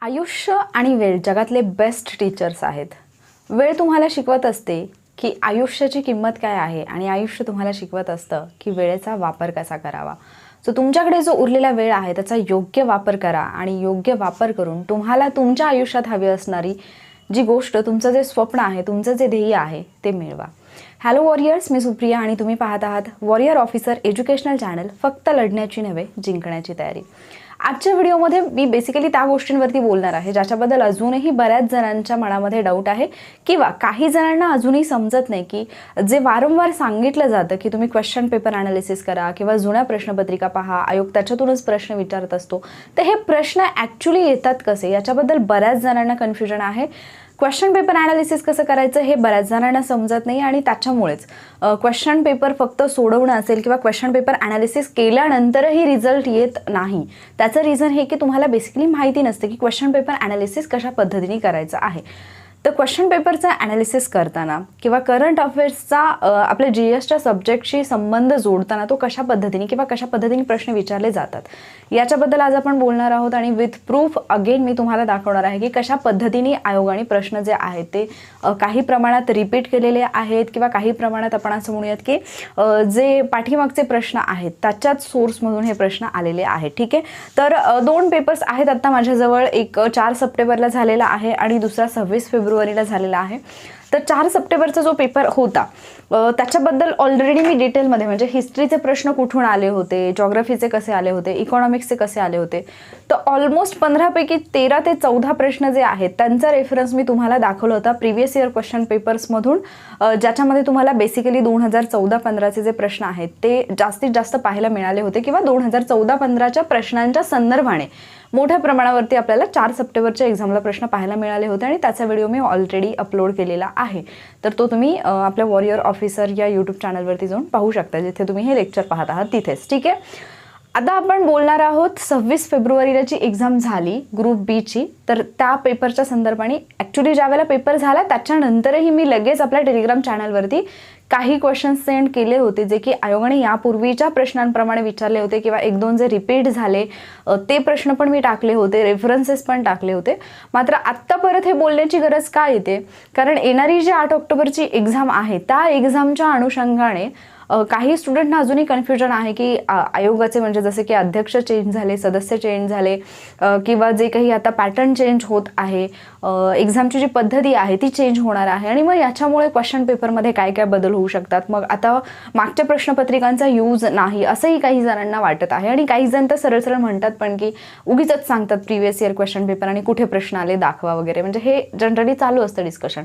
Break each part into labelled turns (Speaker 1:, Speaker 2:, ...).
Speaker 1: आयुष्य आणि वेळ जगातले बेस्ट टीचर्स आहेत. वेळ तुम्हाला शिकवत असते की आयुष्याची किंमत काय आहे आणि आयुष्य तुम्हाला शिकवत असतं की वेळेचा वापर कसा करावा. सो तुमच्याकडे जो उरलेला वेळ आहे त्याचा योग्य वापर करा आणि योग्य वापर करून तुम्हाला तुमच्या आयुष्यात हवी असणारी जी गोष्ट, तुमचं जे स्वप्न आहे, तुमचं जे ध्येय आहे ते मिळवा. हॅलो वॉरियर्स, मी सुप्रिया आणि तुम्ही पाहत आहात वॉरियर ऑफिसर एज्युकेशनल चॅनल. फक्त लढण्याची नव्हे, जिंकण्याची तयारी. आजच्या व्हिडिओमध्ये मी बेसिकली त्या गोष्टींवरती बोलणार आहे ज्याच्याबद्दल अजूनही बऱ्याच जणांच्या मनामध्ये डाऊट आहे किंवा काही जणांना अजूनही समजत नाही की जे वारंवार सांगितलं जातं की तुम्ही क्वेश्चन पेपर ॲनालिसिस करा किंवा जुन्या प्रश्नपत्रिका पहा, आयोग त्याच्यातूनच प्रश्न विचारत असतो. तर हे प्रश्न ॲक्च्युली येतात कसे, याच्याबद्दल बऱ्याच जणांना कन्फ्युजन आहे. क्वेश्चन पेपर ॲनालिसिस कसं करायचं हे बऱ्याच जणांना समजत नाही आणि त्याच्यामुळेच क्वेश्चन पेपर फक्त सोडवणं असेल किंवा क्वेश्चन पेपर ॲनालिसिस केल्यानंतरही रिझल्ट येत नाही. त्याचं रिझन हे की तुम्हाला बेसिकली माहिती नसते की क्वेश्चन पेपर ॲनालिसिस कशा पद्धतीने करायचं आहे. तर क्वेश्चन पेपरचा ॲनालिसिस करताना किंवा करंट अफेअर्सचा आपल्या GSच्या सब्जेक्टशी संबंध जोडताना तो कशा पद्धतीने किंवा कशा पद्धतीने प्रश्न विचारले जातात याच्याबद्दल आज आपण बोलणार आहोत. आणि विथ प्रूफ अगेन मी तुम्हाला दाखवणार आहे की कशा पद्धतीने आयोगाने प्रश्न जे आहेत ते काही प्रमाणात रिपीट केलेले आहेत किंवा काही प्रमाणात आपण असं म्हणूयात की जे पाठीमागचे प्रश्न आहेत त्याच्याच सोर्समधून हे प्रश्न आलेले आहेत. ठीक आहे, तर दोन पेपर्स आहेत आत्ता माझ्याजवळ. एक 4 सप्टेंबरला झालेला आहे आणि दुसरा 26 फेब्रुवारीला झालेला आहे. तर 4 सप्टेंबरचा जो पेपर होता त्याच्याबद्दल ऑलरेडी मी डिटेलमध्ये, म्हणजे हिस्ट्रीचे प्रश्न कुठून आले होते, जॉग्रफीचे कसे आले होते, इकॉनॉमिक्सचे कसे आले होते, तर ऑलमोस्ट 15 पैकी 13 ते 14 प्रश्न जे आहेत त्यांचा रेफरन्स मी तुम्हाला दाखवला होता प्रिव्हियस इयर क्वेश्चन पेपर्समधून, ज्याच्यामध्ये तुम्हाला बेसिकली 2014-15चे जे प्रश्न आहेत ते जास्तीत जास्त पाहायला मिळाले होते किंवा 2014-15च्या प्रश्नांच्या संदर्भाने मोठ्या प्रमाणावरती आपल्याला 4 सप्टेंबरच्या एक्झामला प्रश्न पाहायला मिळाले होते आणि त्याचा व्हिडिओ मी ऑलरेडी अपलोड केलेला आहे. तर तो तुम्ही आपल्या वॉरियर ऑफिसर या यूट्यूब चॅनलवरती जाऊन पाहू शकता, जिथे तुम्ही हे लेक्चर पाहत आहात तिथेच. ठीक आहे, आता आपण बोलणार आहोत 26 फेब्रुवारीला जी एक्झाम झाली ग्रुप बीची. तर त्या पेपरच्या संदर्भाने ॲक्च्युली ज्यावेळेला पेपर झाला त्याच्यानंतरही मी लगेच आपल्या टेलिग्राम चॅनलवरती काही क्वेश्चन्स सेंड केले होते जे की आयोगाने यापूर्वीच्या प्रश्नांप्रमाणे विचारले होते किंवा 1-2 जे रिपीट झाले ते प्रश्न पण मी टाकले होते, रेफरन्सेस पण टाकले होते. मात्र आत्ता परत हे बोलण्याची गरज का येते, कारण येणारी जी 8 ऑक्टोबरची एक्झाम आहे त्या एक्झामच्या अनुषंगाने काही स्टुडंटना अजूनही कन्फ्युजन आहे की आयोगाचे म्हणजे जसे की अध्यक्ष चेंज झाले, सदस्य चेंज झाले किंवा जे काही आता पॅटर्न चेंज होत आहे, एक्झामची जी पद्धती आहे ती चेंज होणार आहे आणि मग याच्यामुळे क्वेश्चन पेपरमध्ये काय काय बदल होऊ शकतात. मग आता मागच्या प्रश्नपत्रिकांचा यूज नाही असंही काही जणांना वाटत आहे आणि काही जण तर सरळ सरळ म्हणतात पण की उगीच सांगतात प्रिव्हियस इयर क्वेश्चन पेपर आणि कुठे प्रश्न आले दाखवा वगैरे, म्हणजे हे जनरली चालू असतं डिस्कशन.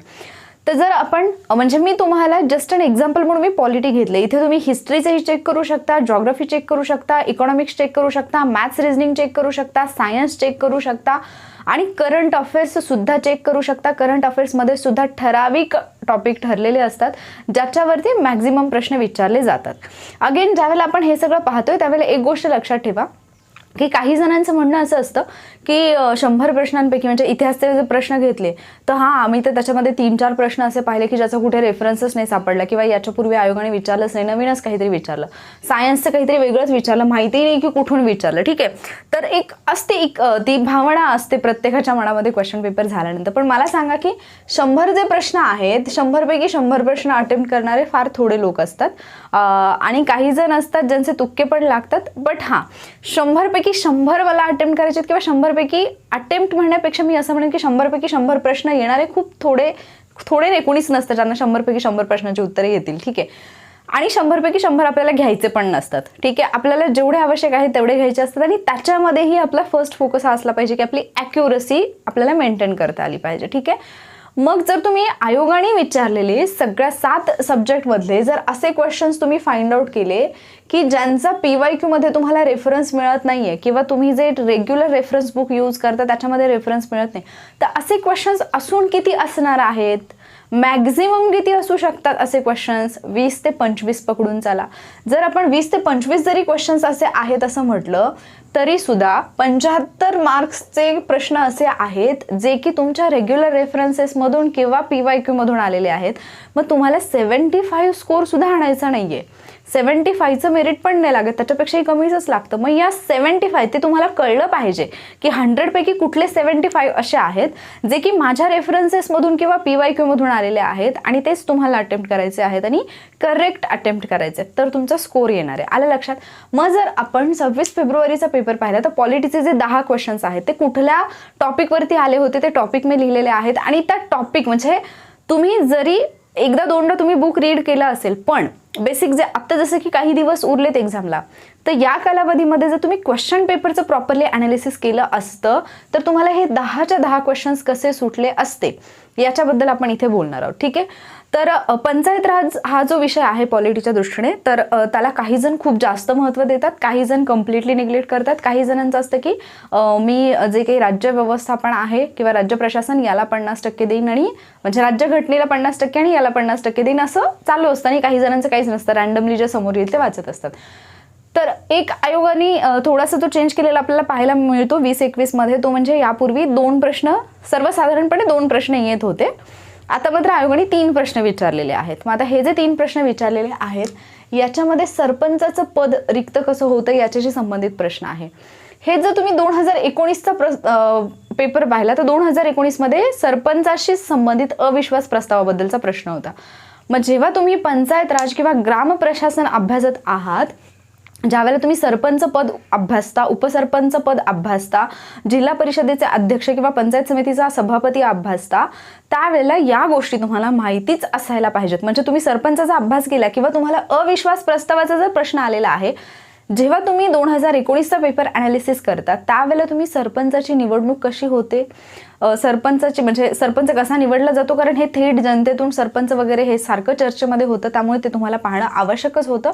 Speaker 1: तर जर आपण, म्हणजे मी तुम्हाला जस्ट अन एक्झाम्पल म्हणून मी पॉलिटी घेतले, इथे तुम्ही हिस्ट्रीचंही चेक करू शकता, जॉग्रफी चेक करू शकता, इकॉनॉमिक्स चेक करू शकता, मॅथ्स रिझनिंग चेक करू शकता, सायन्स चेक करू शकता आणि करंट अफेअर्स सुद्धा चेक करू शकता. करंट अफेअर्समध्ये सुद्धा ठराविक टॉपिक ठरलेले असतात ज्याच्यावरती मॅक्झिमम प्रश्न विचारले जातात. अगेन ज्यावेळेला आपण हे सगळं पाहतोय त्यावेळेला एक गोष्ट लक्षात ठेवा की काही जणांचं म्हणणं असं असतं की 100 प्रश्नांपैकी, म्हणजे इतिहासचे जर प्रश्न घेतले तर आम्ही तर त्याच्यामध्ये 3-4 प्रश्न असे पाहिले की ज्याचा कुठे रेफरन्सच नाही सापडला किंवा याच्यापूर्वी आयोगाने विचारलंच नाही, नवीनच काहीतरी विचारलं, सायन्सचं काहीतरी वेगळंच विचारलं, माहिती नाही की कुठून विचारलं. ठीक आहे, तर एक असते ती भावना असते प्रत्येकाच्या मनामध्ये क्वेश्चन पेपर झाल्यानंतर. पण मला सांगा की 100 जे प्रश्न आहेत 100 पैकी 100 प्रश्न अटेम्प्ट करणारे फार थोडे लोक असतात आणि काही जण असतात ज्यांचे तुक्के पण लागतात. बट 100 पैकी 100 मला अटेम्प्ट करायचे किंवा 100 पैकी अटेम्प्ट म्हणण्यापेक्षा मी असं म्हणेन की 100 पैकी 100 प्रश्न येणारे खूप थोडे नाही, कोणीच नसतं ज्यांना 100 पैकी 100 प्रश्नांची उत्तरे येतील. ठीक आहे, आणि 100 पैकी 100 आपल्याला घ्यायचे पण नसतात. ठीक आहे, आपल्याला जेवढे आवश्यक आहे तेवढे घ्यायचे असतात आणि त्याच्यामध्येही आपला फर्स्ट फोकस हा असला पाहिजे की आपली ॲक्युरसी आपल्याला मेंटेन करता आली पाहिजे. ठीक आहे, मग जर तुम्ही आयोगाने विचारलेले सगळ्या 7 सब्जेक्टमधले जर असे क्वेश्चन्स तुम्ही फाइंड आउट केले की ज्यांचा PYQ मध्ये तुम्हाला रेफरन्स मिळत नाहीये किंवा तुम्ही जे रेग्युलर रेफरन्स बुक यूज करता त्याच्यामध्ये रेफरन्स मिळत नाही, तर असे क्वेश्चन्स असून किती असणार आहेत, मॅक्झिमम किती असू शकतात असे क्वेश्चन्स, 20 ते 25 पकडून चाला. जर आपण 20 ते 25 जरी क्वेश्चन्स असे आहेत असं म्हटलं तरी सुद्धा 75 मार्क्सचे प्रश्न असे आहेत जे की तुमच्या रेग्युलर रेफरन्सेसमधून किंवा PYQ मधून आलेले आहेत. मग तुम्हाला 75 स्कोर सुद्धा आणायचा नाहीये. 75चं मेरिट पण नाही लागत, त्याच्यापेक्षाही कमीच लागतं. मग या 75 ते तुम्हाला कळलं पाहिजे की 100पैकी कुठले 75 असे आहेत जे की माझ्या रेफरन्सेसमधून किंवा PYQ मधून आलेले आहेत आणि तेच तुम्हाला अटेम्प्ट करायचे आहेत आणि करेक्ट अटेम्प्ट करायचे, तर तुमचा स्कोर येणार आहे. आलं लक्षात? मग जर आपण 26 फेब्रुवारीचा पेपर पाहिला तर पॉलिटीचे जे 10 क्वेश्चन्स आहेत ते कुठल्या टॉपिकवरती आले होते ते टॉपिक मी लिहिलेले आहेत. आणि त्या टॉपिक म्हणजे तुम्ही जरी एकदा दोनदा तुम्ही बुक रीड केलं असेल, पण बेसिक जे आता जसं की काही दिवस उरलेत एक्झामला, तर या कालावधीमध्ये जर तुम्ही क्वेश्चन पेपरचं प्रॉपरली ॲनालिसिस केलं असतं तर तुम्हाला हे 10च्या 10 क्वेश्चन्स कसे सुटले असते याच्याबद्दल आपण इथे बोलणार आहोत. ठीक आहे? तर पंचायत राज हा जो विषय आहे पॉलिटीच्या दृष्टीने, तर त्याला काही जण खूप जास्त महत्त्व देतात, काही जण कम्प्लिटली निग्लेक्ट करतात. काही जणांचं असतं की मी जे काही राज्य व्यवस्थापन आहे किंवा राज्य प्रशासन याला 50% देईन आणि म्हणजे राज्यघटनेला 50% आणि याला 50% देईन, असं चालू असतं. आणि काही जणांचं काहीच नसतं, रँडमली जे समोर येईल ते वाचत असतात. तर एक आयोगाने थोडासा तो चेंज केलेला आपल्याला पाहायला मिळतो 2021 मध्ये. तो म्हणजे यापूर्वी 2 प्रश्न, सर्वसाधारणपणे 2 प्रश्न येत होते. आता मात्र आयोगाने 3 प्रश्न विचारलेले आहेत. मग आता हे जे 3 प्रश्न विचारलेले आहेत याच्यामध्ये सरपंचाचं पद रिक्त कसं होतं याच्याशी संबंधित प्रश्न आहे. हे जर तुम्ही 2019चा पेपर पाहिला तर 2019 मध्ये सरपंचाशी संबंधित अविश्वास प्रस्तावाबद्दलचा प्रश्न होता. मग जेव्हा तुम्ही पंचायत राज किंवा ग्राम प्रशासन अभ्यासत आहात, ज्यावेळेला तुम्ही सरपंच पद अभ्यासता, उपसरपंच पद अभ्यासता, जिल्हा परिषदेचे अध्यक्ष किंवा पंचायत समितीचा सभापती अभ्यासता, त्यावेळेला या गोष्टी तुम्हाला माहितीच असायला पाहिजेत. म्हणजे तुम्ही सरपंचाचा अभ्यास केला किंवा तुम्हाला अविश्वास प्रस्तावाचा जर प्रश्न आलेला आहे, जेव्हा तुम्ही 2019चा पेपर ॲनालिसिस करता त्यावेळेला तुम्ही सरपंचाची निवडणूक कशी होते, सरपंचाची म्हणजे सरपंच कसा निवडला जातो, कारण हे थेट जनतेतून सरपंच वगैरे हे सारखं चर्चेमध्ये होतं, त्यामुळे ते तुम्हाला पाहणं आवश्यकच होतं.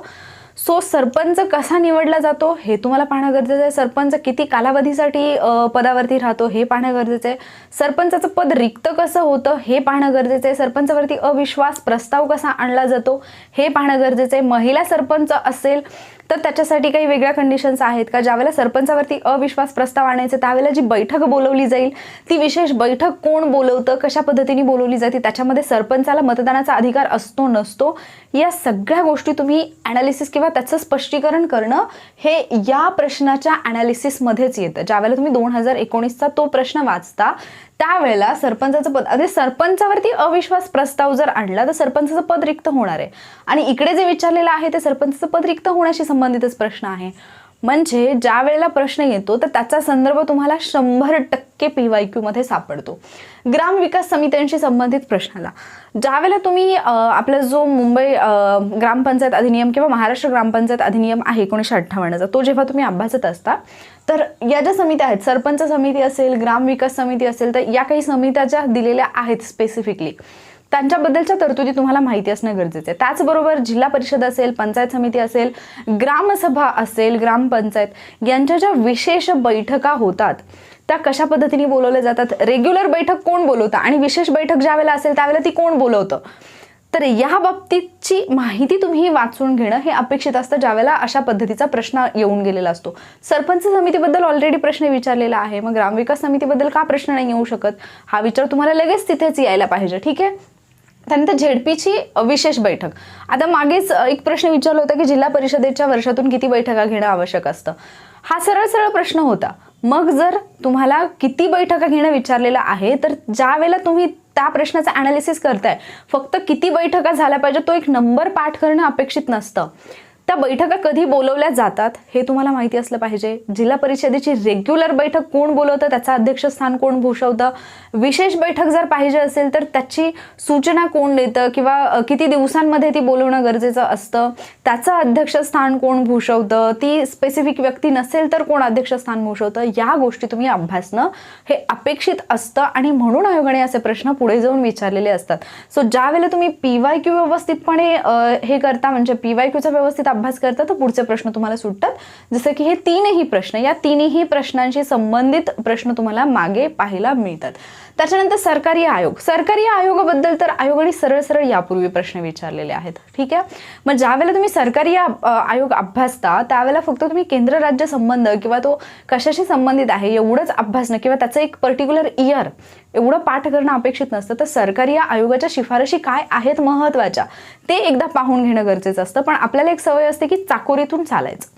Speaker 1: सो सरपंच कसा निवडला जातो हे तुम्हाला पाहणं गरजेचं आहे. सरपंच किती कालावधीसाठी पदावरती राहतो हे पाहणं गरजेचं आहे. सरपंचाचं पद रिक्त कसं होतं हे पाहणं गरजेचं आहे. सरपंचावरती अविश्वास प्रस्ताव कसा आणला जातो हे पाहणं गरजेचं आहे. महिला सरपंच असेल तर त्याच्यासाठी काही वेगळ्या कंडिशन्स आहेत का? ज्यावेळेला सरपंचावरती अविश्वास प्रस्ताव आणायचे त्यावेळेला जी बैठक बोलवली जाईल ती विशेष बैठक कोण बोलवतं, कशा पद्धतीने बोलवली जाते, त्याच्यामध्ये सरपंचाला मतदानाचा अधिकार असतो नसतो, या सगळ्या गोष्टी तुम्ही ॲनालिसिस किंवा त्याचं स्पष्टीकरण करणं हे या प्रश्नाच्या ॲनालिसिसमध्येच येतं. ज्यावेळेला तुम्ही 2019चा तो प्रश्न वाचता त्यावेळेला सरपंचाचं पद, अरे सरपंचावरती अविश्वास प्रस्ताव जर आणला तर सरपंचाचं पद रिक्त होणार आहे. आणि इकडे जे विचारलेलं आहे ते सरपंचाचं पद रिक्त होण्याशी संबंधितच प्रश्न आहे. म्हणजे ज्या वेळेला प्रश्न येतो तर त्याचा संदर्भ तुम्हाला 100% PYQ मध्ये सापडतो. ग्राम विकास समित्यांशी संबंधित प्रश्नाला ज्यावेळेला तुम्ही आपला जो मुंबई ग्रामपंचायत अधिनियम किंवा महाराष्ट्र ग्रामपंचायत अधिनियम आहे 1958चा, तो जेव्हा तुम्ही अभ्यासत असता तर या ज्या समित्या आहेत, सरपंच समिती असेल, ग्राम विकास समिती असेल, तर या काही समित्या ज्या दिलेल्या आहेत स्पेसिफिकली त्यांच्याबद्दलच्या तरतुदी तुम्हाला माहिती असणं गरजेचं आहे. त्याचबरोबर जिल्हा परिषद असेल, पंचायत समिती असेल, ग्रामसभा असेल, ग्रामपंचायत यांच्या ज्या विशेष बैठका होतात त्या कशा पद्धतीने बोलवल्या जातात, रेग्युलर बैठक कोण बोलवतं आणि विशेष बैठक ज्यावेळेला असेल त्यावेळेला ती कोण बोलवतं, तर या बाबतीतची माहिती तुम्ही वाचून घेणं हे अपेक्षित असतं ज्यावेळेला अशा पद्धतीचा प्रश्न येऊन गेलेला असतो. सरपंच समितीबद्दल ऑलरेडी प्रश्न विचारलेला आहे, मग ग्रामविकास समितीबद्दल का प्रश्न नाही येऊ शकत, हा विचार तुम्हाला लगेच तिथेच यायला पाहिजे. ठीक आहे? त्यानंतर झेडपीची विशेष बैठक. आता मागेच एक प्रश्न विचारला होता की जिल्हा परिषदेच्या वर्षातून किती बैठका घेणं आवश्यक असतं, हा सरळ सरळ प्रश्न होता. मग जर तुम्हाला किती बैठका घेणं विचारलेलं आहे तर ज्या वेळेला तुम्ही त्या प्रश्नाचं ॲनालिसिस करताय फक्त किती बैठका झाल्या पाहिजे तो एक नंबर पाठ करणं अपेक्षित नसतं. त्या बैठका कधी बोलवल्या जातात हे तुम्हाला माहिती असलं पाहिजे. जिल्हा परिषदेची रेग्युलर बैठक कोण बोलवतं, त्याचं अध्यक्षस्थान कोण भूषवतं, विशेष बैठक जर पाहिजे असेल तर त्याची सूचना कोण देतं किंवा किती दिवसांमध्ये ती बोलवणं गरजेचं असतं, त्याचं अध्यक्षस्थान कोण भूषवतं, ती स्पेसिफिक व्यक्ती नसेल तर कोण अध्यक्षस्थान भूषवतं, या गोष्टी तुम्ही अभ्यासणं हे अपेक्षित असतं आणि म्हणून आयोगाने असे प्रश्न पुढे जाऊन विचारलेले असतात. सो ज्या वेळेला तुम्ही PYQ व्यवस्थितपणे हे करता म्हणजे PYQचा व्यवस्थित अभ्यास करता तर पुढचे प्रश्न तुम्हाला सुटतात. जसं की हे 3ही प्रश्न, या 3ही प्रश्नांशी संबंधित प्रश्न तुम्हाला मागे पाहायला मिळतात. त्याच्यानंतर सरकारी आयोग. सरकारी आयोगाबद्दल तर आयोगाने सरळ सरळ यापूर्वी प्रश्न विचारलेले आहेत. ठीक आहे? मग ज्यावेळेला तुम्ही सरकारी आयोग अभ्यासता त्यावेळेला फक्त तुम्ही केंद्र राज्य संबंध किंवा तो कशाशी संबंधित आहे एवढंच अभ्यासणं किंवा त्याचं एक पर्टिक्युलर इयर एवढं पाठ करणं अपेक्षित नसतं. तर सरकारी आयोगाच्या शिफारशी काय आहेत महत्त्वाच्या ते एकदा पाहून घेणं गरजेचं असतं. पण आपल्याला एक सवय सवय असते की चाकोरीतून चालायचं.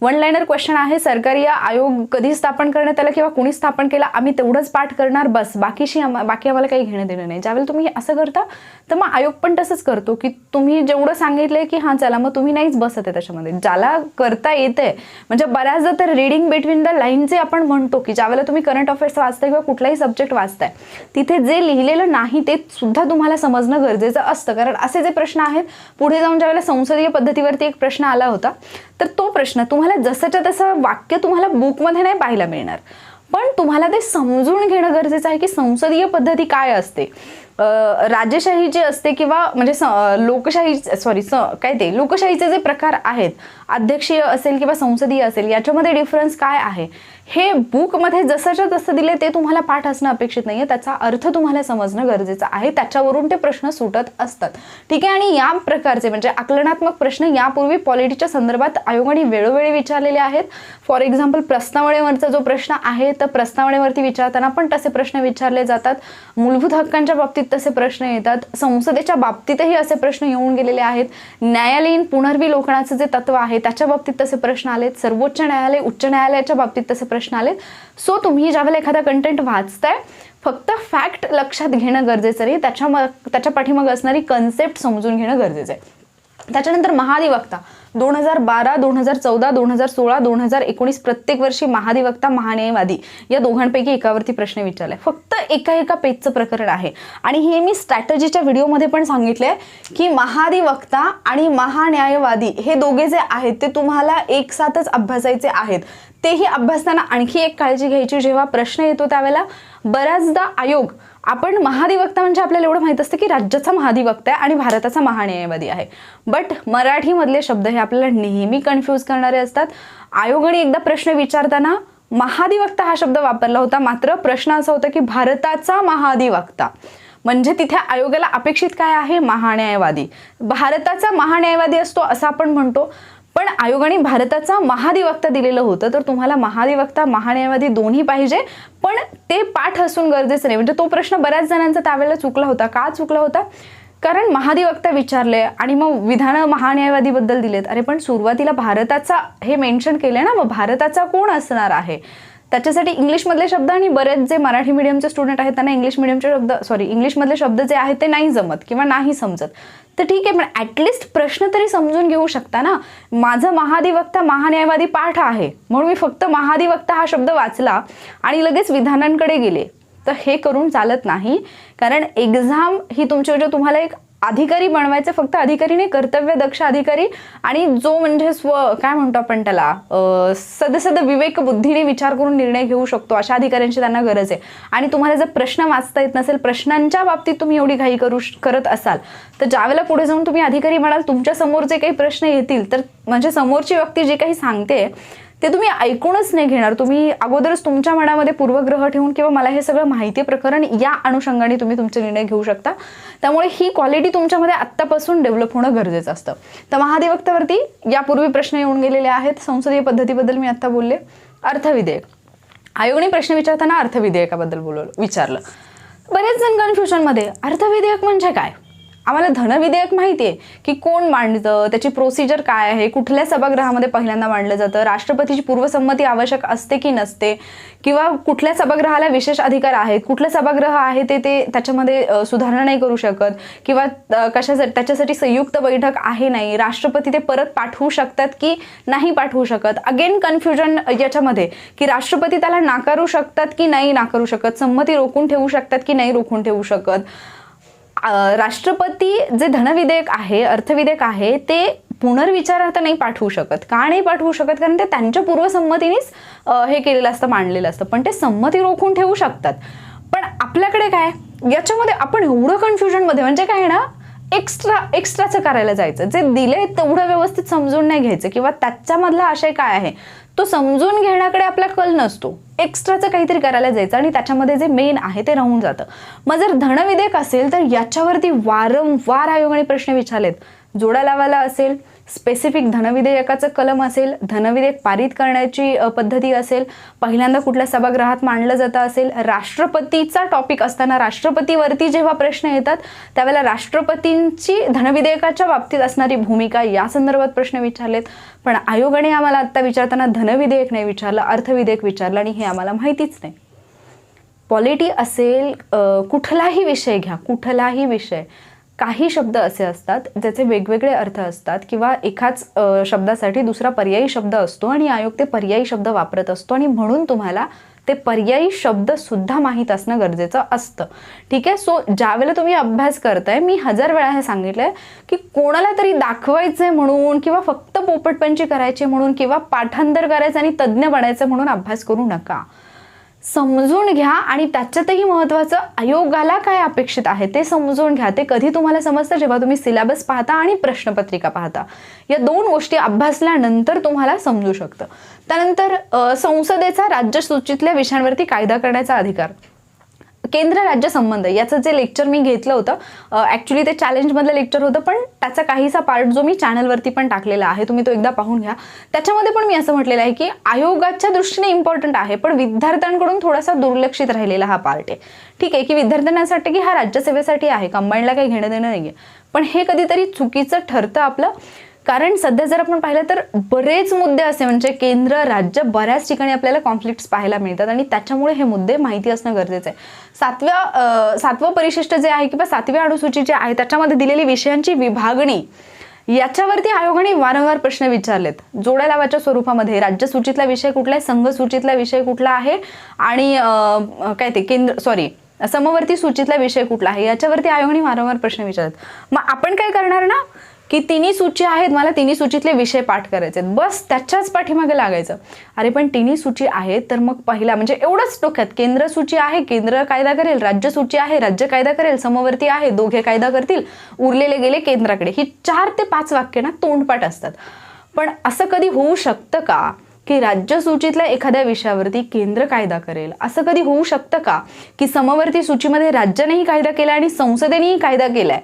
Speaker 1: वन लाइनर क्वेश्चन आहे, सरकारी आयोग कधी स्थापन करण्यात आला किंवा कुणी स्थापन केला, आम्ही तेवढंच पाठ करणार बस, बाकी आम्हाला काही घेणं देणं नाही. ज्यावेळेला तुम्ही असं करता तर मग आयोग पण तसंच करतो की तुम्ही जेवढं सांगितलंय की हां चला, मग तुम्ही नाहीच बसत आहे त्याच्यामध्ये. ज्याला करता येतंय, म्हणजे बऱ्याचदा तर रीडिंग बिटवीन द लाईन जे आपण म्हणतो की ज्यावेळेला तुम्ही करंट अफेअर्स वाचताय किंवा कुठलाही सब्जेक्ट वाचताय, तिथे जे लिहिलेलं नाही ते सुद्धा तुम्हाला समजणं गरजेचं असतं. कारण असे जे प्रश्न आहेत, पुढे जाऊन ज्यावेळेला संसदीय पद्धतीवरती एक प्रश्न आला होता, तर तो प्रश्न तुम्हाला जसंच्या तसं वाक्य तुम्हाला बुकमध्ये नाही पाहायला मिळणार, पण तुम्हाला ते समजून घेणं गरजेचं आहे की संसदीय पद्धती काय असते, राजेशाही जी असते किंवा म्हणजे लोकशाहीचे जे प्रकार आहेत, अध्यक्षीय असेल किंवा संसदीय असेल, याच्यामध्ये डिफरन्स काय आहे हे बुकमध्ये जसंच्या तसं दिले ते तुम्हाला पाठ असणं अपेक्षित नाहीये. त्याचा अर्थ तुम्हाला समजणं गरजेचं आहे, त्याच्यावरून ते प्रश्न सुटत असतात. ठीक आहे. आणि या प्रकारचे म्हणजे आकलनात्मक प्रश्न यापूर्वी पॉलिटीच्या संदर्भात आयोगाने वेळोवेळी विचारलेले आहेत. फॉर एक्झाम्पल प्रस्तावनेवरचा जो प्रश्न आहे, तर प्रस्तावनेवरती विचारताना पण तसे प्रश्न विचारले जातात. मूलभूत हक्कांच्या बाबतीत तसे प्रश्न येतात. संसदेच्या बाबतीतही असे प्रश्न येऊन गेलेले आहेत. न्यायालयीन पुनर्विलोकनाचं जे तत्व आहे त्याच्या बाबतीत तसे प्रश्न आलेत. सर्वोच्च न्यायालय, उच्च न्यायालयाच्या बाबतीत तसे प्रश्न आलेत. सो तुम्ही ज्यावेळेला एखादा कंटेंट वाचताय, फक्त फॅक्ट लक्षात घेणं गरजेचं नाही, त्याच्या पाठीमागे असणारी कन्सेप्ट समजून घेणं गरजेचं आहे. त्याच्यानंतर महाधिवक्ता 2012, 2014, 2016, 2019 प्रत्येक वर्षी महाधिवक्ता, महान्यायवादी या दोघांपैकी एकावरती प्रश्न विचारलाय. फक्त एका पेजचं प्रकरण आहे. आणि हे मी स्ट्रॅटजीच्या व्हिडिओमध्ये पण सांगितलंय की महाधिवक्ता आणि महान्यायवादी हे दोघे जे आहेत ते तुम्हाला एक साथच अभ्यासायचे आहेत. तेही अभ्यासताना आणखी एक काळजी घ्यायची, जेव्हा प्रश्न येतो त्यावेळेला बऱ्याचदा आयोग, आपण महाधिवक्ता म्हणजे आपल्याला एवढं माहित असतं की राज्याचा महाधिवक्ता आहे आणि भारताचा महान्यायवादी आहे, बट मराठीमधले शब्द हे आपल्याला नेहमी कन्फ्यूज करणारे असतात. आयोगाने एकदा प्रश्न विचारताना महाधिवक्ता हा शब्द वापरला होता, मात्र प्रश्न असा होता की भारताचा महाधिवक्ता, म्हणजे तिथे आयोगाला अपेक्षित काय आहे, महान्यायवादी. भारताचा महान्यायवादी असतो असं आपण म्हणतो, पण आयोगाने भारताचा महाधिवक्ता दिलेलं होतं, तर तुम्हाला महाधिवक्ता, महान्यायवादी दोन्ही पाहिजे, पण ते पाठ असून गरजेचं नाही. म्हणजे तो प्रश्न बऱ्याच जणांचा त्यावेळेला चुकला होता. का चुकला होता? कारण महाधिवक्ता विचारले आणि मग विधान महान्यायवादीबद्दल दिलेत. अरे पण सुरुवातीला भारताचा हे मेन्शन केलंय ना, मग भारताचा कोण असणार आहे? त्याच्यासाठी इंग्लिशमधले शब्द, आणि बरेच जे मराठी मीडियमचे स्टुडंट आहेत त्यांना इंग्लिशमधले शब्द जे आहेत ते नाही जमत किंवा नाही समजत. तर ठीक आहे, पण ॲटलिस्ट प्रश्न तरी समजून घेऊ शकता ना. माझं महाधिवक्ता, महान्यायवादी पाठ आहे म्हणून मी फक्त महाधिवक्ता हा शब्द वाचला आणि लगेच विधानांकडे गेले, तर हे करून चालत नाही. कारण एक्झाम ही तुमच्या तुम्हाला एक अधिकारी बनवायचे, फक्त अधिकारी नाही, कर्तव्यदक्ष अधिकारी, आणि जो म्हणजे काय म्हणतो आपण त्याला, सदसद विवेक बुद्धीने विचार करून निर्णय घेऊ शकतो, अशा अधिकाऱ्यांची त्यांना गरज आहे. आणि तुम्हाला जर प्रश्न वाचता येत नसेल, प्रश्नांच्या बाबतीत तुम्ही एवढी घाई करत असाल, तर ज्यावेळेला पुढे जाऊन तुम्ही अधिकारी म्हणाल, तुमच्या समोर जे काही प्रश्न येतील, तर म्हणजे समोरची व्यक्ती जे काही सांगते ते तुम्ही ऐकूनच नाही घेणार. तुम्ही अगोदरच तुमच्या मनामध्ये पूर्वग्रह ठेवून किंवा मला हे सगळं माहिती प्रकरण या अनुषंगाने तुम्ही तुमचे निर्णय घेऊ शकता. त्यामुळे ही क्वालिटी तुमच्यामध्ये आत्तापासून डेव्हलप होणं गरजेचं असतं. तर महाधिवक्त्यावरती यापूर्वी प्रश्न येऊन गेलेले आहेत. संसदीय पद्धतीबद्दल मी आता बोलले. अर्थविधेयक, आयोगाने प्रश्न विचारताना अर्थविधेयकाबद्दल विचारलं. बरेच जण कन्फ्युजनमध्ये, अर्थविधेयक म्हणजे काय? आम्हाला धनविधेयक माहिती आहे की कोण मांडतं, त्याची प्रोसिजर काय आहे, कुठल्या सभागृहामध्ये पहिल्यांदा मांडलं जातं, राष्ट्रपतीची पूर्वसंमती आवश्यक असते की नसते, किंवा कुठल्या सभागृहाला विशेष अधिकार आहेत, कुठलं सभागृह आहे ते त्याच्यामध्ये सुधारणा नाही करू शकत, किंवा कशासाठी त्याच्यासाठी संयुक्त बैठक आहे नाही, राष्ट्रपती ते परत पाठवू शकतात की नाही पाठवू शकत. अगेन कन्फ्युजन याच्यामध्ये की राष्ट्रपती त्याला नाकारू शकतात की नाही नाकारू शकत, संमती रोखून ठेवू शकतात की नाही रोखून ठेवू शकत. राष्ट्रपती जे धनविधेयक आहे, अर्थविधेयक आहे, ते पुनर्विचारार्थ नाही पाठवू शकत. का नाही पाठवू शकत? कारण ते त्यांच्या पूर्वसंमतीनेच हे केलेलं असतं, मांडलेलं असतं, पण ते संमती रोखून ठेवू शकतात. पण आपल्याकडे काय, याच्यामध्ये आपण एवढं कन्फ्युजनमध्ये, म्हणजे काय ना, एक्स्ट्राचं करायला जायचं, जे दिले तेवढं व्यवस्थित समजून नाही घ्यायचं, किंवा त्याच्यामधला आशय काय आहे तो समजून घेण्याकडे आपला कल नसतो, एक्स्ट्राचं काहीतरी करायला जायचं आणि त्याच्यामध्ये जे मेन आहे ते राहून जातं. मग जर धनविधेयक असेल तर याच्यावरती वारंवार आयोगाने प्रश्न विचारलेत. जोडा लावाला असेल स्पेसिफिक धनविधेयकाचं कलम असेल, धनविधेयक पारित करण्याची पद्धती असेल, पहिल्यांदा कुठल्या सभागृहात मांडलं जातं असेल, राष्ट्रपतीचा टॉपिक असताना राष्ट्रपतीवरती जेव्हा प्रश्न येतात त्यावेळेला राष्ट्रपतींची धनविधेयकाच्या बाबतीत असणारी भूमिका या संदर्भात प्रश्न विचारलेत. पण आयोगाने आम्हाला आत्ता विचारताना धनविधेयक नाही विचारलं, अर्थविधेयक विचारलं आणि हे आम्हाला माहितीच नाही. पॉलिटी असेल, कुठलाही विषय घ्या, कुठलाही विषय, काही शब्द असे असतात ज्याचे वेगवेगळे अर्थ असतात किंवा एकाच शब्दासाठी दुसरा पर्यायी शब्द असतो आणि आयोग ते पर्यायी शब्द वापरत असतो आणि म्हणून तुम्हाला ते पर्यायी शब्द सुद्धा माहीत असणं गरजेचं असतं. ठीक आहे. सो ज्यावेळेला तुम्ही अभ्यास करताय, मी 1000 वेळा हे सांगितलंय की कोणाला तरी दाखवायचंय म्हणून किंवा फक्त पोपटपंची करायची म्हणून किंवा पाठांतर करायचं आणि तज्ज्ञ बनायचं म्हणून अभ्यास करू नका. समजून घ्या आणि त्याच्यातही महत्त्वाचं आयोगाला काय अपेक्षित आहे ते समजून घ्या. ते कधी तुम्हाला समजतं जेव्हा तुम्ही सिलेबस पाहता आणि प्रश्नपत्रिका पाहता. या 2 गोष्टी अभ्यासल्यानंतर तुम्हाला समजू शकतं. त्यानंतर संसदेचा राज्यसूचीतल्या विषयांवरती कायदा करण्याचा अधिकार, केंद्र राज्य संबंध, याचं जे लेक्चर मी घेतलं होतं, ॲक्च्युली ते चॅलेंजमधलं लेक्चर होतं, पण त्याचा काहीसा पार्ट जो मी चॅनलवरती पण टाकलेला आहे, तुम्ही तो एकदा पाहून घ्या. त्याच्यामध्ये पण मी असं म्हटलेलं आहे की आयोगाच्या दृष्टीने इम्पॉर्टंट आहे, पण विद्यार्थ्यांकडून थोडासा दुर्लक्षित राहिलेला हा पार्ट आहे. ठीक आहे की विद्यार्थ्यांना असं वाटतं की हा राज्यसेवेसाठी आहे, कंबाईनला काही घेणं देणं नाही आहे, पण हे कधीतरी चुकीचं ठरतं आपलं. कारण सध्या जर आपण पाहिलं तर बरेच मुद्दे असे म्हणजे केंद्र राज्य बऱ्याच ठिकाणी आपल्याला कॉन्फ्लिक्ट्स पाहायला मिळतात आणि त्याच्यामुळे हे मुद्दे माहिती असणं गरजेचं आहे. 7वं परिशिष्ट जे आहे किंवा 7व्या अनुसूची जे आहे त्याच्यामध्ये दिलेली विषयांची विभागणी, याच्यावरती आयोगाने वारंवार प्रश्न विचारलेत. जोड्या लावाच्या स्वरूपामध्ये राज्यसूचीतला विषय कुठला आहे, संघसूचीतला विषय कुठला आहे आणि समवर्ती सूचीतला विषय कुठला आहे, याच्यावरती आयोगाने वारंवार प्रश्न विचारत. मग आपण काय करणार ना की तिन्ही सूची आहेत, मला तिन्ही सूचीतले विषय पाठ करायचे आहेत, बस त्याच्याच पाठीमागे लागायचं. अरे पण तिन्ही सूची आहेत तर मग पहिला म्हणजे एवढंच डोक्यात, केंद्र सूची आहे, केंद्र कायदा करेल, राज्य सूची आहे, राज्य कायदा करेल, समवर्ती आहे, दोघे कायदा करतील, उरलेले गेले केंद्राकडे. ही 4 ते 5 वाक्य ना तोंडपाठ असतात. पण असं कधी होऊ शकतं का की राज्य सूचीतल्या एखाद्या विषयावरती केंद्र कायदा करेल? असं कधी होऊ शकतं का की समवर्ती सूचीमध्ये राज्यानेही कायदा केला आणि संसदेनेही कायदा केलाय,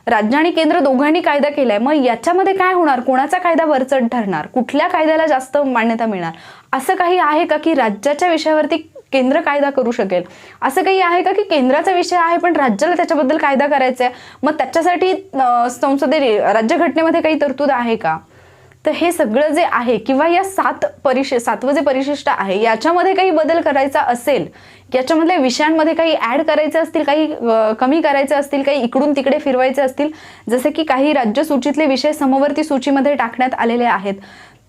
Speaker 1: राज्य आणि केंद्र दोघांनी कायदा केलाय, मग याच्यामध्ये काय होणार? कोणाचा कायदा वरचढ ठरणार? कुठल्या कायद्याला जास्त मान्यता मिळणार? असं काही आहे का की राज्याच्या विषयावरती केंद्र कायदा करू शकेल? असं काही आहे का की केंद्राचा विषय आहे पण राज्याला त्याच्याबद्दल कायदा करायचा आहे, मग त्याच्यासाठी राज्यघटनेमध्ये काही तरतूद आहे का? तर हे सगळं जे आहे किंवा या 7वं जे परिशिष्ट आहे याच्यामध्ये काही बदल करायचा असेल, याच्यामधल्या विषयांमध्ये काही ऍड करायचे असतील, काही कमी करायचे असतील, काही इकडून तिकडे फिरवायचे असतील, जसे की काही राज्य सूचीतले विषय समवर्ती सूचीमध्ये टाकण्यात आलेले आहेत,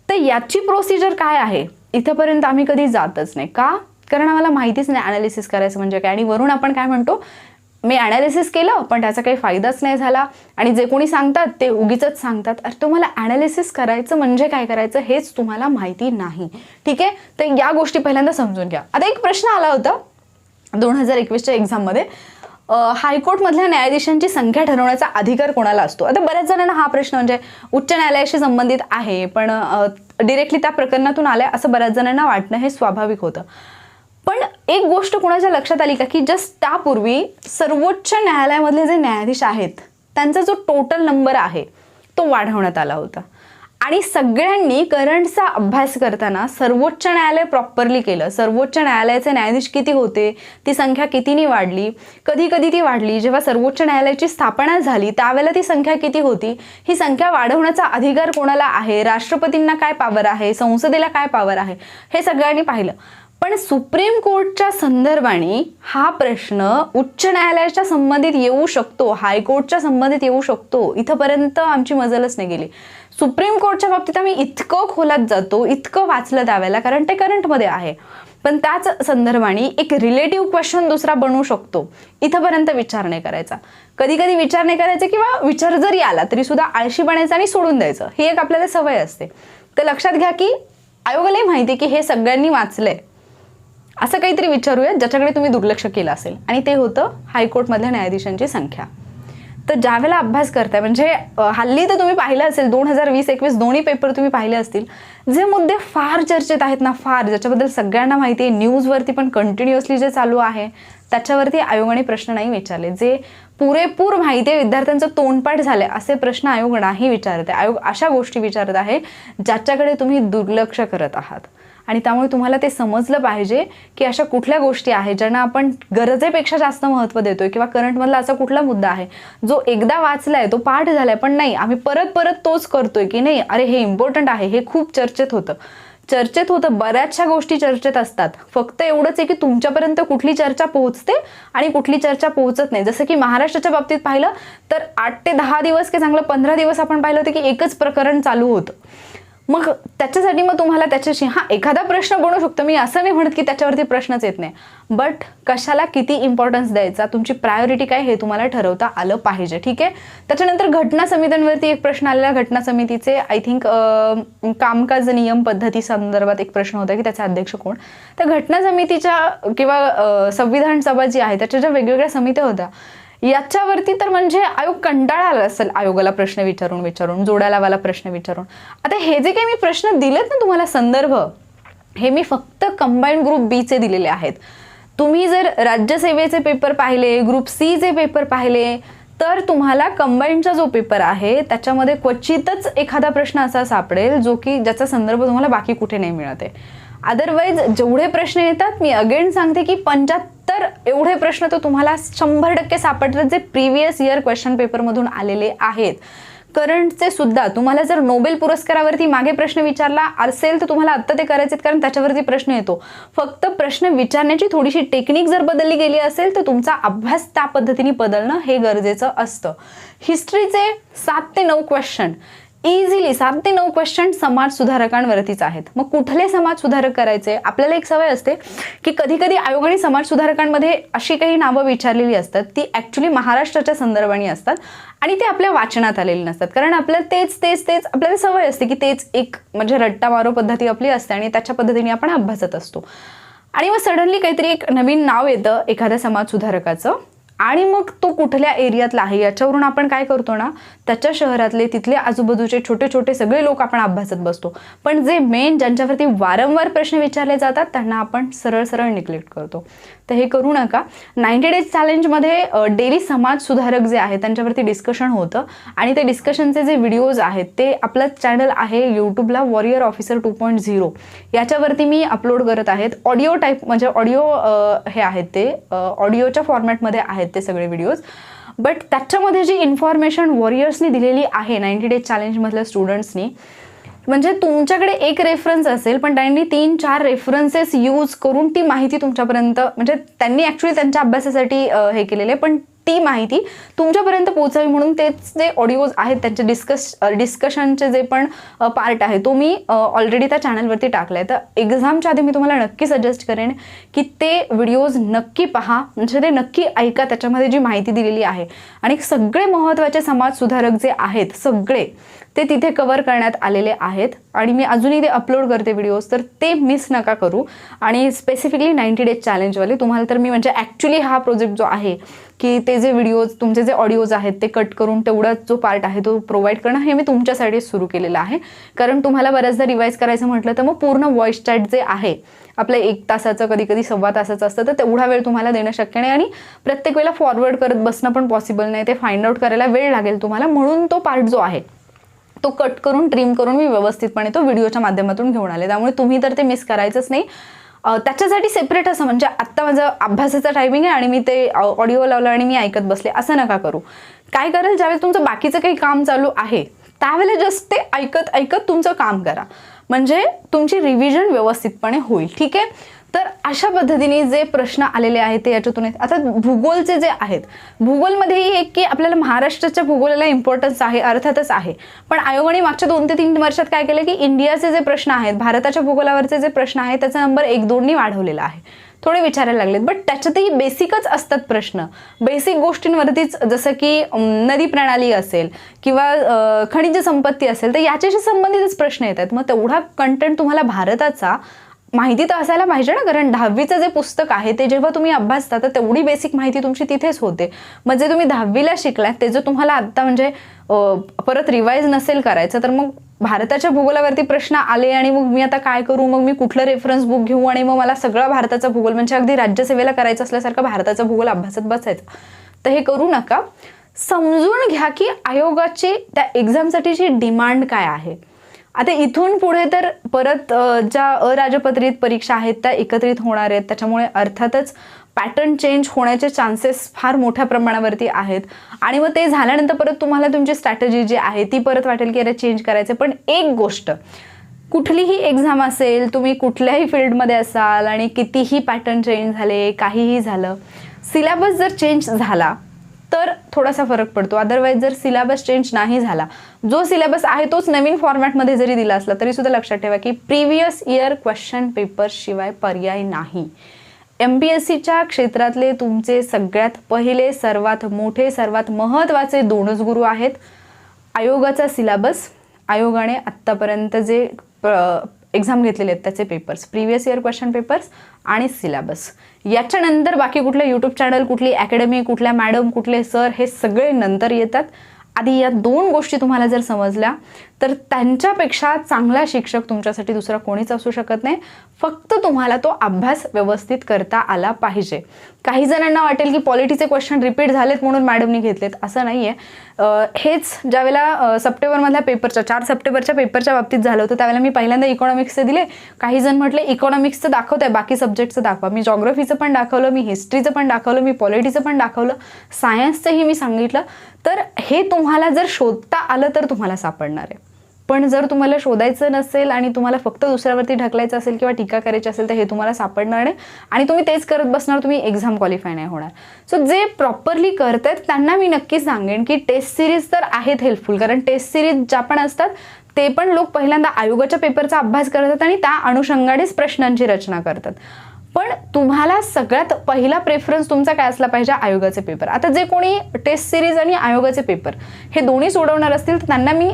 Speaker 1: तर याची प्रोसिजर काय आहे इथपर्यंत आम्ही कधी जातच नाही. का? कारण आम्हाला माहितीच नाही अनालिसिस करायचं म्हणजे काय. आणि वरून आपण काय म्हणतो, मी अनालिसिस केलं पण त्याचा काही फायदाच नाही झाला आणि जे कोणी सांगतात ते उगीच सांगतात. अरे तुम्हाला अनालिसिस करायचं म्हणजे काय करायचं हेच तुम्हाला माहिती नाही. ठीक आहे, तर या गोष्टी पहिल्यांदा समजून घ्या. आता एक प्रश्न आला होता 2021च्या एक्झाममध्ये, हायकोर्टमधल्या न्यायाधीशांची संख्या ठरवण्याचा अधिकार कोणाला असतो? आता बऱ्याच जणांना हा प्रश्न म्हणजे उच्च न्यायालयाशी संबंधित आहे पण डिरेक्टली त्या प्रकरणातून आलाय असं बऱ्याच जणांना वाटणं हे स्वाभाविक होतं. पण एक गोष्ट कोणाच्या लक्षात आली का की जस्ट त्यापूर्वी सर्वोच्च न्यायालयामधले जे न्यायाधीश आहेत त्यांचा जो टोटल नंबर आहे तो वाढवण्यात आला होता आणि सगळ्यांनी करंटचा अभ्यास करताना सर्वोच्च न्यायालय प्रॉपरली केलं. सर्वोच्च न्यायालयाचे न्यायाधीश किती होते, ती संख्या कितीनी वाढली, कधी कधी ती वाढली, जेव्हा सर्वोच्च न्यायालयाची स्थापना झाली त्यावेळेला ती संख्या किती होती, ही संख्या वाढवण्याचा अधिकार कोणाला आहे, राष्ट्रपतींना काय पॉवर आहे, संसदेला काय पॉवर आहे, हे सगळ्यांनी पाहिलं. पण सुप्रीम कोर्टच्या संदर्भाने हा प्रश्न उच्च न्यायालयाच्या संबंधित येऊ शकतो, हायकोर्टच्या संबंधित येऊ शकतो, इथपर्यंत आमची मजलच नाही गेली. सुप्रीम कोर्टच्या बाबतीत आम्ही इतकं खोलात जातो, इतकं वाचलं त्यावेळेला, कारण ते करंटमध्ये आहे. पण त्याच संदर्भाने एक रिलेटिव्ह क्वेश्चन दुसरा बनू शकतो, इथपर्यंत विचार नाही करायचा. कधी कधी विचार नाही करायचा किंवा विचार जरी आला तरी सुद्धा आळशी बनायचं आणि सोडून द्यायचं, ही एक आपल्याला सवय असते. तर लक्षात घ्या की आयोगालाही माहिती की हे सगळ्यांनी वाचलंय, असं काहीतरी विचारूया ज्याच्याकडे तुम्ही दुर्लक्ष केलं असेल, आणि ते होतं हायकोर्टमधल्या न्यायाधीशांची संख्या. तर ज्यावेळेला अभ्यास करताय म्हणजे हल्ली तर तुम्ही पाहिलं असेल 2020-21 दोन्ही पेपर तुम्ही पाहिले असतील, जे मुद्दे फार चर्चेत आहेत ना, फार ज्याच्याबद्दल सगळ्यांना माहिती आहे, न्यूजवरती पण कंटिन्युअसली जे चालू आहे त्याच्यावरती आयोगाने प्रश्न नाही विचारले. जे पुरेपूर माहिती आहे, विद्यार्थ्यांचं तोंडपाठ झालंय असे प्रश्न आयोग नाही विचारत आहे. आयोग अशा गोष्टी विचारत आहे ज्याच्याकडे तुम्ही दुर्लक्ष करत आहात. आणि त्यामुळे तुम्हाला ते समजलं पाहिजे की अशा कुठल्या गोष्टी आहेत ज्यांना आपण गरजेपेक्षा जास्त महत्त्व देतोय, किंवा करंटमधला असा कुठला मुद्दा आहे जो एकदा वाचलाय, तो पाठ झालाय, पण नाही आम्ही परत परत तोच करतोय, की नाही अरे हे इम्पॉर्टंट आहे, हे खूप चर्चेत होतं. बऱ्याचशा गोष्टी चर्चेत असतात. फक्त एवढंच आहे की तुमच्यापर्यंत कुठली चर्चा पोहोचते आणि कुठली चर्चा पोहोचत नाही. जसं की महाराष्ट्राच्या बाबतीत पाहिलं तर 8 ते 10 दिवस की चांगलं 15 दिवस आपण पाहिलं होतं की एकच प्रकरण चालू होतं. मग त्याच्यासाठी मग तुम्हाला त्याच्याशी एखादा प्रश्न बनवू शकतो, मी असं नाही म्हणत की त्याच्यावरती प्रश्नच येत नाही, बट कशाला किती इम्पॉर्टन्स द्यायचा, तुमची प्रायोरिटी काय हे तुम्हाला ठरवता आलं पाहिजे. ठीक आहे. त्याच्यानंतर घटना समित्यांवरती एक प्रश्न आलेला. घटना समितीचे आय थिंक कामकाज नियम पद्धती संदर्भात एक प्रश्न होता की त्याचे अध्यक्ष कोण. त्या घटना समितीच्या किंवा संविधान सभा जी आहे त्याच्या ज्या वेगवेगळ्या समित्या होत्या याच्यावरती तर म्हणजे आयोग कंटाळा आला असेल आयोगाला प्रश्न विचारून जोड्याला वाला प्रश्न विचारून. आता हे जे काही मी प्रश्न दिलेत ना तुम्हाला संदर्भ, हे मी फक्त कंबाईंड ग्रुप बी चे दिलेले आहेत. तुम्ही जर राज्यसेवेचे पेपर पाहिले, ग्रुप सी चे पेपर पाहिले, तर तुम्हाला कंबाईंडचा जो पेपर आहे त्याच्यामध्ये क्वचितच एखादा प्रश्न असा सापडेल जो की ज्याचा संदर्भ तुम्हाला बाकी कुठे नाही मिळत आहे. अदरवाईज जेवढे प्रश्न येतात, मी अगेन सांगते की 75 एवढे प्रश्न तर तुम्हाला 100% सापडतात जे प्रिव्हियस इयर क्वेश्चन पेपरमधून आलेले आहेत. करंटचे सुद्धा तुम्हाला जर नोबेल पुरस्कारावरती मागे प्रश्न विचारला असेल तर तुम्हाला आत्ता ते करायचे, कारण त्याच्यावरती प्रश्न येतो. फक्त प्रश्न विचारण्याची थोडीशी टेक्निक जर बदलली गेली असेल तर तुमचा अभ्यास त्या पद्धतीने बदलणं हे गरजेचं असतं. हिस्ट्रीचे 7 ते 9 क्वेश्चन इझिली 7 ते 9 क्वेश्चन समाज सुधारकांवरतीच आहेत. मग कुठले समाज सुधारक करायचे? आपल्याला एक सवय असते की कधी कधी आयोगाने समाज सुधारकांमध्ये अशी काही नावं विचारलेली असतात ती ऍक्च्युली महाराष्ट्राच्या संदर्भाने असतात आणि ते आपल्या वाचनात आलेले नसतात. कारण आपल्याला तेच आपल्याला सवय असते की तेच एक म्हणजे रट्टा मारो पद्धती आपली असते आणि त्याच्या पद्धतीने आपण अभ्यासत असतो. आणि मग सडनली काहीतरी एक नवीन नाव येतं एखाद्या समाज सुधारकाचं आणि मग तो कुठल्या एरियातला आहे याच्यावरून आपण काय करतो ना, त्याच्या शहरातले तिथले आजूबाजूचे छोटे छोटे सगळे लोक आपण अभ्यासत बसतो. पण जे मेन ज्यांच्यावरती वारंवार प्रश्न विचारले जातात त्यांना आपण सरळ निग्लेक्ट करतो. तर हे करू नका. 90 डेज चॅलेंजमध्ये डेली समाज सुधारक जे आहेत त्यांच्यावरती डिस्कशन होतं आणि ते डिस्कशनचे जे व्हिडिओज आहेत ते आपलं चॅनल आहे यूट्यूबला वॉरियर ऑफिसर 2.0 याच्यावरती मी अपलोड करत आहेत. ऑडिओ टाईप म्हणजे ऑडिओ हे आहेत ते ऑडिओच्या फॉर्मॅटमध्ये आहेत ते सगळे व्हिडिओज. बट त्याच्यामध्ये जी इन्फॉर्मेशन वॉरियर्सनी दिलेली आहे 90 डेज चॅलेंजमधल्या स्टुडंट्सनी, म्हणजे तुमच्याकडे एक रेफरन्स असेल पण त्यांनी 3-4 रेफरन्सेस यूज करून ती माहिती तुमच्यापर्यंत म्हणजे त्यांनी ॲक्च्युली त्यांच्या अभ्यासासाठी हे केलेले, पण ती माहिती तुमच्यापर्यंत पोहोचावी म्हणून तेच जे ऑडिओज आहेत त्यांचे डिस्कशनचे जे पण पार्ट आहे तो मी ऑलरेडी त्या चॅनलवरती टाकला आहे. तर एक्झामच्या आधी मी तुम्हाला नक्की सजेस्ट करेन की ते व्हिडिओज नक्की पहा, म्हणजे ते नक्की ऐका. त्याच्यामध्ये जी माहिती दिलेली आहे आणि सगळे महत्त्वाचे समाज सुधारक जे आहेत सगळे ते तिथे कव्हर करण्यात आलेले आहेत आणि मी अजूनही ते अपलोड करते व्हिडिओज, तर ते मिस नका करू. आणि स्पेसिफिकली 90 डेज चॅलेंजवाले तुम्हाला तर मी म्हणजे ॲक्च्युली हा प्रोजेक्ट जो आहे की ते जे व्हिडिओज तुमचे जे ऑडिओज आहेत ते कट करून तेवढा जो पार्ट आहे तो प्रोव्हाइड करणं हे मी तुमच्यासाठी सुरू केलेलं आहे. कारण तुम्हाला बऱ्याचदा रिवाईज करायचं म्हटलं तर मग पूर्ण व्हॉइस चॅट जे आहे आपलं 1 तासाचं कधी कधी 1.25 तासाचं असतं, तर तेवढा वेळ तुम्हाला देणं शक्य नाही आणि प्रत्येक वेळेला फॉरवर्ड करत बसणं पण पॉसिबल नाही. ते फाइंड आउट करायला वेळ लागेल तुम्हाला, म्हणून तो पार्ट जो आहे तो कट करून ट्रिम करून मी व्यवस्थितपणे तो व्हिडिओच्या माध्यमातून घेऊन आले. त्यामुळे तुम्ही तर ते मिस करायचंच नाही. त्याच्यासाठी सेपरेट असं म्हणजे आत्ता माझं अभ्यासाचा टायमिंग आहे आणि मी ते ऑडिओ लावलं आणि मी ऐकत बसले असं नका करू. काय करेल, ज्यावेळेस तुमचं बाकीचं काही काम चालू आहे त्यावेळेला जस्ट ते ऐकत तुमचं काम करा, म्हणजे तुमची रिव्हिजन व्यवस्थितपणे होईल. ठीक आहे. तर अशा पद्धतीने जे प्रश्न आलेले आहेत ते याच्यातून आता भूगोलचे जे आहेत, भूगोलमध्येही एक की आपल्याला महाराष्ट्राच्या भूगोलाला इम्पॉर्टन्स आहे अर्थातच आहे, पण आयोगाने मागच्या 2 ते 3 वर्षात काय केलं की इंडियाचे जे प्रश्न आहेत, भारताच्या भूगोलावरचे जे प्रश्न आहेत त्याचा नंबर 1-2 वाढवलेला आहे. थोडे विचारायला लागलेत, बट त्याच्यातही बेसिकच असतात प्रश्न. बेसिक गोष्टींवरतीच, जसं की नदी प्रणाली असेल किंवा खनिज संपत्ती असेल तर याच्याशी संबंधितच प्रश्न येतात. मग तेवढा कंटेंट तुम्हाला भारताचा माहिती तर असायला पाहिजे ना, कारण 10वीचं जे पुस्तक आहे ते जेव्हा तुम्ही अभ्यासता तर तेवढी बेसिक माहिती तुमची तिथेच होते. मग जे तुम्ही 10वीला शिकलात ते जर तुम्हाला आत्ता म्हणजे परत रिवाईज नसेल करायचं, तर मग भारताच्या भूगोलावरती प्रश्न आले आणि मग मी आता काय करू, मग मी कुठलं रेफरन्स बुक घेऊ आणि मग मला सगळा भारताचा भूगोल म्हणजे अगदी राज्यसेवेला करायचं असल्यासारखं भारताचा भूगोल अभ्यासत बसायचं. तर हे करू नका. समजून घ्या की आयोगाची त्या एक्झामसाठीची डिमांड काय आहे. आता इथून पुढे तर परत ज्या अराजपत्रित परीक्षा आहेत त्या एकत्रित होणार आहेत, त्याच्यामुळे अर्थातच पॅटर्न चेंज होण्याचे चान्सेस फार मोठ्या प्रमाणावरती आहेत. आणि मग ते झाल्यानंतर परत तुम्हाला तुमची स्ट्रॅटेजी जी आहे ती परत वाटेल की अरे चेंज करायचं. पण एक गोष्ट, कुठलीही एक्झाम असेल, तुम्ही कुठल्याही फील्डमध्ये असाल आणि कितीही पॅटर्न चेंज झाले, काहीही झालं, सिलेबस जर चेंज झाला तर थोडासा फरक पडतो. अदरवाईज जर सिलेबस चेंज नाही झाला, जो सिलेबस आहे तोच नवीन फॉर्मॅटमध्ये जरी दिला असला तरी सुद्धा लक्षात ठेवा की प्रिव्हियस इयर क्वेश्चन पेपर शिवाय पर्याय नाही. MPSCच्या क्षेत्रातले तुमचे सगळ्यात पहिले, सर्वात मोठे, सर्वात महत्त्वाचे 2च गुरु आहेत. आयोगाचा सिलेबस, आयोगाने आत्तापर्यंत जे एक्झाम घेतलेले आहेत त्याचे papers, previous year question papers आणि सिलेबस. याच्यानंतर बाकी कुठलं यूट्यूब चॅनल, कुठली अकॅडमी, कुठल्या मॅडम, कुठले सर, हे सगळे नंतर येतात. आधी या 2 गोष्टी तुम्हाला जर समजल्या तर त्यांच्यापेक्षा चांगला शिक्षक तुमच्यासाठी दुसरा कोणीच असू शकत नाही. फक्त तुम्हाला तो अभ्यास व्यवस्थित करता आला पाहिजे. काही जणांना वाटेल की पॉलिटीचे क्वेश्चन रिपीट झालेत म्हणून मॅडमनी घेतलेत, असं नाही आहे. हेच ज्यावेळेला सप्टेंबरमधल्या पेपरच्या 4 सप्टेंबरच्या पेपरच्या बाबतीत झालं होतं त्यावेळेला मी पहिल्यांदा इकॉनॉमिक्सचे दिले. काही जण म्हटले इकॉनॉमिक्सचं दाखवत आहे, बाकी सब्जेक्टचं दाखवा. मी जॉग्रफीचं पण दाखवलं, मी हिस्ट्रीचं पण दाखवलं, मी पॉलिटीचं पण दाखवलं, सायन्सचंही मी सांगितलं. तर हे तुम्हाला जर शोधता आलं तर तुम्हाला सापडणार आहे. पण जर तुम्हाला शोधायचं नसेल आणि तुम्हाला फक्त दुसऱ्यावरती ढकलायचं असेल किंवा टीका करायची असेल तर हे तुम्हाला सापडणार नाही आणि तुम्ही तेच करत बसणार, तुम्ही एक्झाम क्वालिफाय नाही होणार. सो जे प्रॉपरली करतात त्यांना मी नक्की सांगेन की टेस्ट सिरीज तर आहेत हेल्पफुल, कारण टेस्ट सिरीज ज्या पण असतात ते पण लोक पहिल्यांदा आयोगाच्या पेपरचा अभ्यास करतात आणि त्या अनुषंगानेच प्रश्नांची रचना करतात. पण तुम्हाला सगळ्यात पहिला प्रेफरन्स तुमचा काय असला पाहिजे, आयोगाचे पेपर. आता जे कोणी टेस्ट सिरीज आणि आयोगाचे पेपर हे दोन्ही सोडवणार असतील तर त्यांना मी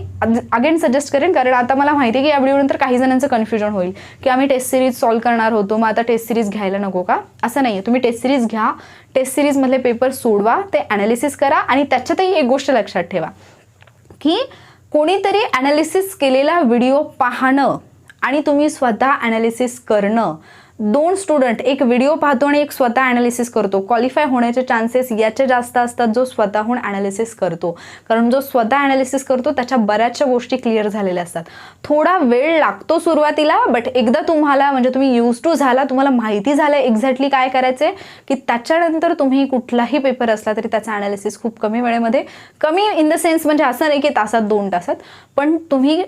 Speaker 1: अगेन सजेस्ट करेन, कारण आता मला माहिती आहे की या व्हिडिओनंतर काही जणांचं कन्फ्युजन होईल की आम्ही टेस्ट सिरीज सॉल्व्ह करणार होतो, मग आता टेस्ट सिरीज घ्यायला नको का. असं नाही आहे. तुम्ही टेस्ट सिरीज घ्या, टेस्ट सिरीजमधले पेपर सोडवा, ते ॲनालिसिस करा आणि त्याच्यातही एक गोष्ट लक्षात ठेवा की कोणीतरी ॲनालिसिस केलेला व्हिडिओ पाहणं आणि तुम्ही स्वतः ॲनालिसिस करणं, 2 स्टुडंट, एक व्हिडिओ पाहतो आणि एक स्वतः ॲनालिसिस करतो, क्वालिफाय होण्याचे चान्सेस याचे जास्त असतात जो स्वतःहून ॲनालिसिस करतो. कारण जो स्वतः ॲनालिसिस करतो त्याच्या बऱ्याचशा गोष्टी क्लिअर झालेल्या असतात. थोडा वेळ लागतो सुरुवातीला, बट एकदा तुम्हाला म्हणजे तुम्ही यूज टू झाला, तुम्हाला माहिती झालं एक्झॅक्टली काय करायचे, की त्याच्यानंतर तुम्ही कुठलाही पेपर असला तरी त्याचा ॲनालिसिस खूप कमी वेळेमध्ये, कमी इन द सेन्स म्हणजे असं नाही की तासात 2 तासात, पण तुम्ही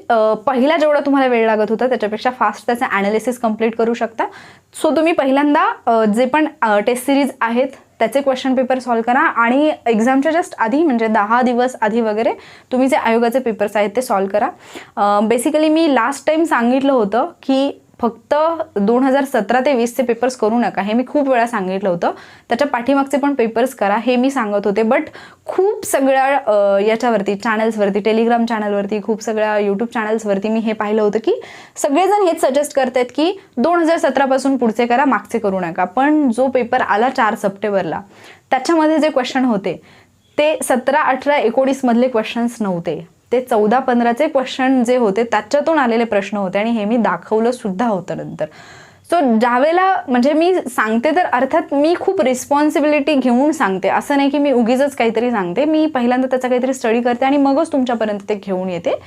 Speaker 1: पहिला जेवढा तुम्हाला वेळ लागत होता त्याच्यापेक्षा फास्ट त्याचा ॲनालिसिस कंप्लीट करू शकता. सो तुम्ही पहिल्यांदा जे पण टेस्ट सिरीज आहेत त्याचे क्वेश्चन पेपर सॉल्व्ह करा आणि एक्झामच्या जस्ट आधी म्हणजे 10 दिवस आधी वगैरे तुम्ही जे आयोगाचे पेपर्स आहेत ते सॉल्व्ह करा. बेसिकली मी लास्ट टाइम सांगितलं होतं की फक्त 2017 ते 20चे पेपर्स करू नका, हे मी खूप वेळा सांगितलं होतं. त्याच्या पाठीमागचे पण पेपर्स करा हे मी सांगत होते. बट खूप सगळ्या याच्यावरती चॅनल्सवरती, टेलिग्राम चॅनलवरती, खूप सगळ्या यूट्यूब चॅनल्सवरती मी हे पाहिलं होतं की सगळेजण हेच सजेस्ट करतात की 2017 पासून पुढचे करा, मागचे करू नका. पण जो पेपर आला 4 सप्टेंबरला त्याच्यामध्ये जे क्वेश्चन होते ते 17, 18, 19 मधले क्वेश्चन्स नव्हते, ते 14, 15चे क्वेश्चन जे होते त्याच्यातून आलेले प्रश्न होते आणि हे मी दाखवलं सुद्धा होतं नंतर. सो ज्यावेळेला म्हणजे मी सांगते तर अर्थात मी खूप रिस्पॉन्सिबिलिटी घेऊन सांगते, असं नाही की मी उगीच काहीतरी सांगते. मी पहिल्यांदा त्याचा काहीतरी स्टडी करते आणि मगच तुमच्यापर्यंत ते घेऊन येते.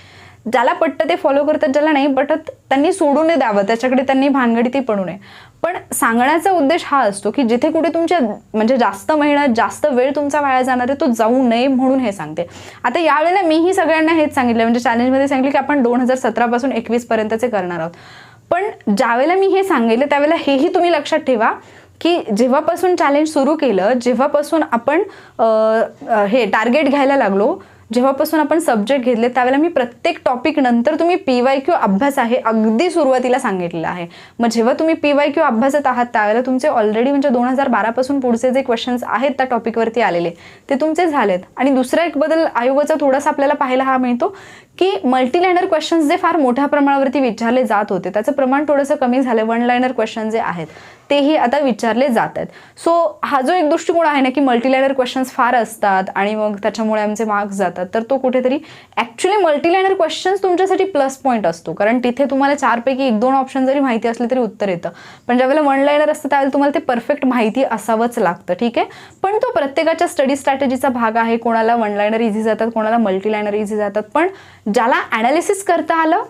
Speaker 1: ज्याला पटतं ते फॉलो करतात, ज्याला नाही पटत त्यांनी सोडून द्यावं, त्याच्याकडे त्यांनी भानगडीती पडू नये. पण सांगण्याचा उद्देश हा असतो की जिथे कुठे तुमच्या म्हणजे जास्त मेहनत, जास्त वेळ तुमचा वाया जाणार आहे तो जाऊ नये म्हणून हे सांगते. आता यावेळेला मीही सगळ्यांना हेच सांगितलं, म्हणजे चॅलेंजमध्ये सांगितलं की आपण 2017 पासून 21 पर्यंतचे करणार आहोत. पण ज्यावेळेला मी हे सांगितलं त्यावेळेला हेही तुम्ही लक्षात ठेवा की जेव्हापासून चॅलेंज सुरू केलं, जेव्हापासून आपण हे टार्गेट घ्यायला लागलो, जेव्हापासून आपण सब्जेक्ट घेतले त्यावेळेला मी प्रत्येक टॉपिक नंतर तुम्ही PYQ अभ्यास आहे अगदी सुरुवातीला सांगितलेलं आहे. मग जेव्हा तुम्ही PYQ अभ्यासत आहात त्यावेळेला तुमचे ऑलरेडी म्हणजे 2012 पासून पुढचे जे क्वेश्चन्स आहेत त्या टॉपिकवरती आलेले ते तुमचे झालेत. आणि दुसरा एक बदल आयोगाचा थोडासा आपल्याला पाहायला हा मिळतो की मल्टीलायनर क्वेश्चन्स जे फार मोठ्या प्रमाणावरती विचारले जात होते त्याचं प्रमाण थोडंसं कमी झालं. वन लायनर क्वेश्चन जे आहेत तेही आता विचारले जात आहेत. सो हा जो एक दृष्टिकोन आहे ना की मल्टीलायनर क्वेश्चन्स फार असतात आणि मग त्याच्यामुळे आमचे मार्क्स जातात, तर तो कुठेतरी ॲक्च्युली मल्टीलायनर क्वेश्चन्स तुमच्यासाठी प्लस पॉईंट असतो. कारण तिथे तुम्हाला 4 पैकी 1-2 ऑप्शन जरी माहिती असले तरी उत्तर येतं. पण ज्यावेळेला वन लायनर असतं त्यावेळेला तुम्हाला ते परफेक्ट माहिती असावंच लागतं. ठीक आहे, पण तो प्रत्येकाच्या स्टडी स्ट्रॅटेजीचा भाग आहे. कोणाला वन लायनर इझी जातात, कोणाला मल्टीलायनर इझी जातात. पण ज्याला ॲनालिसिस करता आलं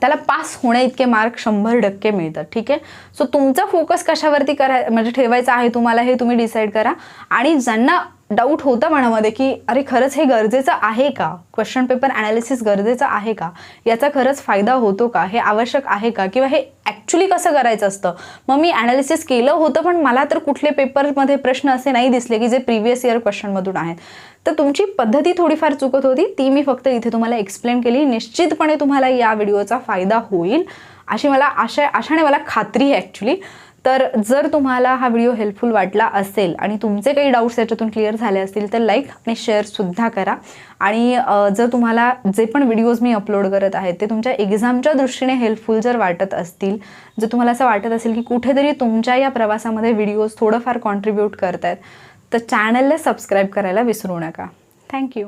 Speaker 1: त्याला पास होण्या इतके मार्क 100% मिळतात. ठीक आहे, सो तुमचा फोकस कशावरती म्हणजे ठेवायचा आहे तुम्हाला हे तुम्ही डिसाईड करा. आणि ज्यांना डाऊट होता मनामध्ये की अरे खरंच हे गरजेचं आहे का, क्वेश्चन पेपर ॲनालिसिस गरजेचं आहे का, याचा खरंच फायदा होतो का, हे आवश्यक आहे का, किंवा हे ॲक्च्युली कसं करायचं असतं. मग मी ॲनालिसिस केलं होतं पण मला तर कुठले पेपरमध्ये प्रश्न असे नाही दिसले की जे प्रिव्हियस इयर क्वेश्चनमधून आहेत. तर तुमची पद्धती थोडीफार चुकत होती, ती मी फक्त इथे तुम्हाला एक्सप्लेन केली. निश्चितपणे तुम्हाला या व्हिडिओचा फायदा होईल अशी मला आशाने मला खात्री आहे ॲक्च्युली. तर जर तुम्हाला हा व्हिडिओ हेल्पफुल वाटला असेल आणि तुमचे काही डाऊट्स याच्यातून क्लिअर झाले असतील तर लाईक आणि शेअरसुद्धा करा. आणि जर तुम्हाला जे पण व्हिडिओज मी अपलोड करत आहे ते तुमच्या एक्झामच्या दृष्टीने हेल्पफुल जर वाटत असतील, जर तुम्हाला असं वाटत असेल की कुठेतरी तुमच्या या प्रवासामध्ये व्हिडिओज थोडंफार कॉन्ट्रीब्यूट करत आहेत, तर चॅनलला सबस्क्राईब करायला विसरू नका. थँक्यू.